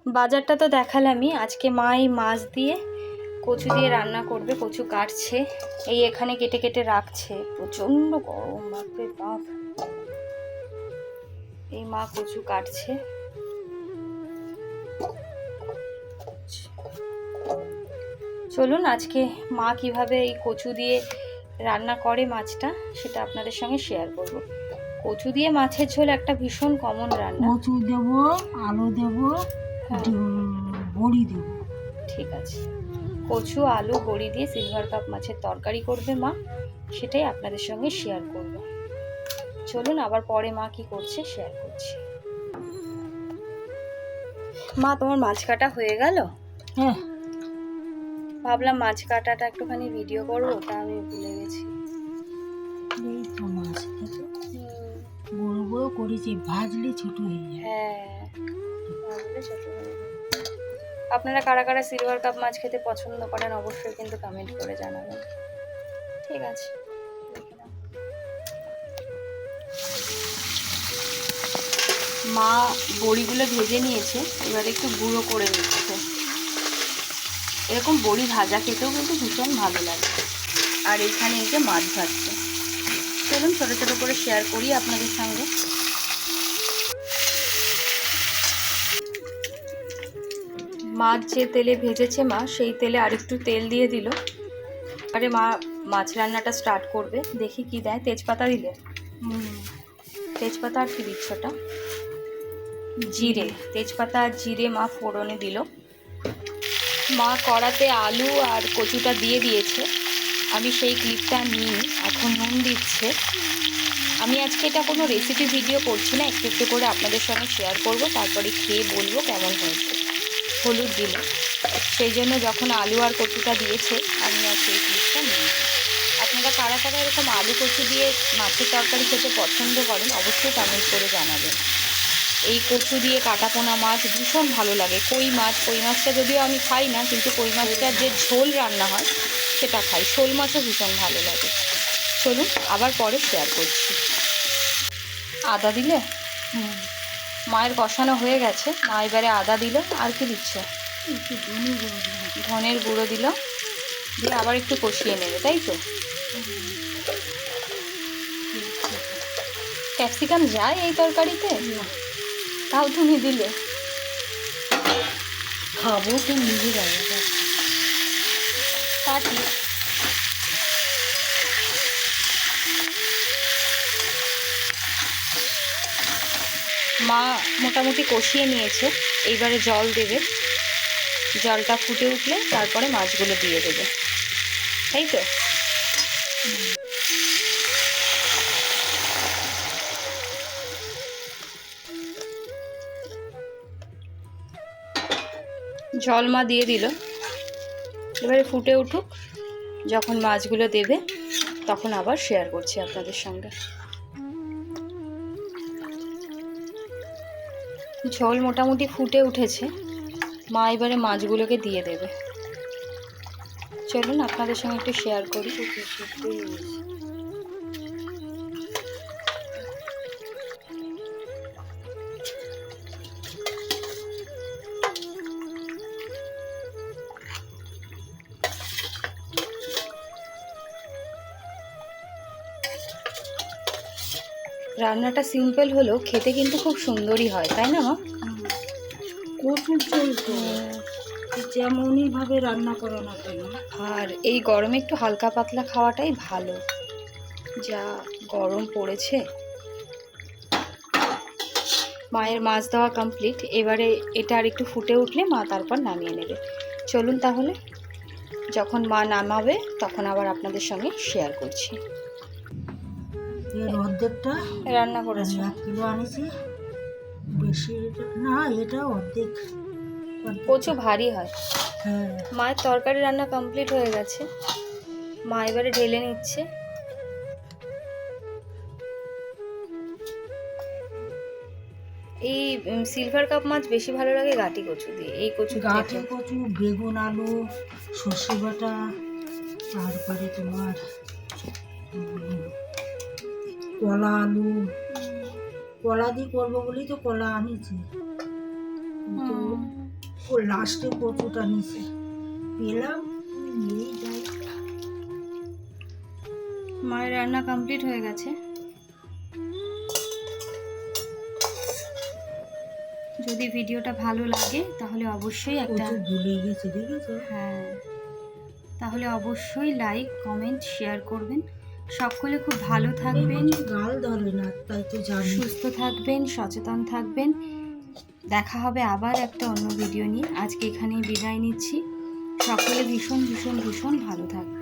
বাজারটা তো দেখালামই। আজকে মা এই মাছ দিয়ে কচু দিয়ে রান্না করবে। কচু কাটছে, এই এখানে কেটে কেটে রাখছে। প্রচণ্ড গরম, বাপরে বাপ। এই মা কচু কাটছে। চলুন আজকে মা কিভাবে এই কচু দিয়ে রান্না করে মাছটা, সেটা আপনাদের সঙ্গে শেয়ার করব। কচু দিয়ে মাছের ঝোল একটা ভীষণ কমন রান্না। কচু দেবো, আলু দেবো, বড়ি দেবো। ঠিক আছে, কচু আলু বড়ি দিয়ে সিলভার কাপ মাছের তরকারি করবে মা, সেটাই আপনাদের সঙ্গে শেয়ার করব। চলুন আবার পরে মা কি করছে শেয়ার করছি। মা, তোমার মাছ কাটা হয়ে গেল? হ্যাঁ, ভাবলাম মাছ কাটাটা একটুখানি ভিডিও করবো, তা আমি ভুলে গেছি। এই তো মাছ বড় বড় করেছি, ভাজলে ছোট হয়ে যায়। হ্যাঁ, ভাজলে ছোট হয়ে যায়। আপনারা কারা কারা সিলভার কাপ মাছ খেতে পছন্দ করেন অবশ্যই কিন্তু কমেন্ট করে জানাবেন। ঠিক আছে, মা বড়িগুলো ভেজে নিয়েছে, এবার একটু গুঁড়ো করে নিচ্ছে। এরকম বড়ি ভাজা খেতেও কিন্তু ভীষণ ভালো লাগে। আর এইখানে এই যে মাছ ভাজছে। চলুন ছোটো ছোটো করে শেয়ার করি আপনাদের সঙ্গে। মাছ যে তেলে ভেজেছে মা, সেই তেলে আরেকটু তেল দিয়ে দিল। আরে মা মাছ রান্নাটা স্টার্ট করবে, দেখি কি দেয়। তেজপাতা দিলে? তেজপাতা আর কি দিচ্ছ ওটা? জিরে। তেজপাতা আর জিরে মা ফোড়নে দিল। মা কড়াতে আলু আর কচুটা দিয়ে দিয়েছে। আমি সেই ক্লিপটা নিয়ে এখন নুন দিচ্ছে। আমি আজকে এটা কোনো রেসিপি ভিডিও করছি না, একটু একটু করে আপনাদের সঙ্গে শেয়ার করব, তারপরে খেয়ে বলবো কেমন হয়েছে। হলুদ দিল, সেই জন্য যখন আলু আর কচুটা দিয়েছে আমি আর সেই ক্লিপটা নিই। আপনারা কারা কারা এরকম আলু কচু দিয়ে মাছের তরকারি খেতে পছন্দ করেন অবশ্যই কমেন্ট করে জানাবেন। এই কচু দিয়ে কাটাপোনা মাছ ভীষণ ভালো লাগে। কই মাছটা যদিও আমি খাই না, কিন্তু কই মাছটার যে ঝোল রান্না হয় সেটা খাই। শোল মাছও ভীষণ ভালো লাগে। চলুন আবার পরে শেয়ার করছি। আদা দিলে? মায়ের কষানো হয়ে গেছে, মা এবারে আদা দিল। আর কি দিচ্ছ? একটু ধনের গুঁড়ো দিল, দিয়ে আবার একটু কষিয়ে নেবে, তাই তো? ক্যাপসিকাম যায় এই তরকারিতে? তাও তুমি দিলে। খাবো তো নিজে যাবে। তা ঠিক। মা মোটামুটি কষিয়ে নিয়েছে, এইবারে জল দেবে। জলটা ফুটে উঠলে তারপরে মাছগুলো দিয়ে দেবে, তাই তো? জল মা দিয়ে দিল, এবারে ফুটে উঠুক। যখন মাছগুলো দেবে তখন আবার শেয়ার করছি আপনাদের সঙ্গে। ঝোল মোটামুটি ফুটে উঠেছে, মা এবারে মাছগুলোকে দিয়ে দেবে। চলুন আপনাদের সঙ্গে একটু শেয়ার করি। রান্নাটা সিম্পল হলেও খেতে কিন্তু খুব সুন্দরই হয়, তাই না মা? কচুর ঝোল তো যেমনই ভাবে রান্না করো না কেন। আর এই গরমে একটু হালকা পাতলা খাওয়াটাই ভালো, যা গরম পড়েছে। মায়ের মাছ দেওয়া কমপ্লিট, এবারে এটা আর একটু ফুটে উঠলে মা তারপর নামিয়ে নেবে। চলুন তাহলে, যখন মা নামাবে তখন আবার আপনাদের সঙ্গে শেয়ার করছি। এর অর্ধেকটা রান্না করেছি। 1 কিলো আনিছি, বেশি না, এটা অর্ধেক। কচু ভারী হয়। হ্যাঁ, মায়ের তরকারি রান্না কমপ্লিট হয়ে গেছে, মা এবারে ঢেলে নিচ্ছে। এই সিলভার কাপ মাছ বেশি ভালো লাগে গাটি কচু দিয়ে। এই কচু গাঠি কচু, বেগুন, আলু, সর্ষে বাটা, তারপরে তোমার কলা আলু। কলা দিয়ে করবো বলেই তো কলা আনিছি, কিন্তু ও লাস্টে কচুটা নিছে পেলাম নিয়েই যাই। মায়ের রান্না কমপ্লিট হয়ে গেছে। যদি ভিডিওটা ভালো লাগে তাহলে অবশ্যই একটা কচু ভুলে গেছে, দেখেছো? হ্যাঁ, তাহলে অবশ্যই লাইক কমেন্ট শেয়ার করবেন। সকলে খুব ভালো থাকবেন, গাল ধরে না, তাই তো জানি। সুস্থ থাকবেন, সচেতন থাকবেন। দেখা হবে আবার একটা অন্য ভিডিও নিয়ে। আজকে এখানেই বিদায় নিচ্ছি। সকলে ভীষণ ভীষণ ভীষণ ভালো থাকবেন।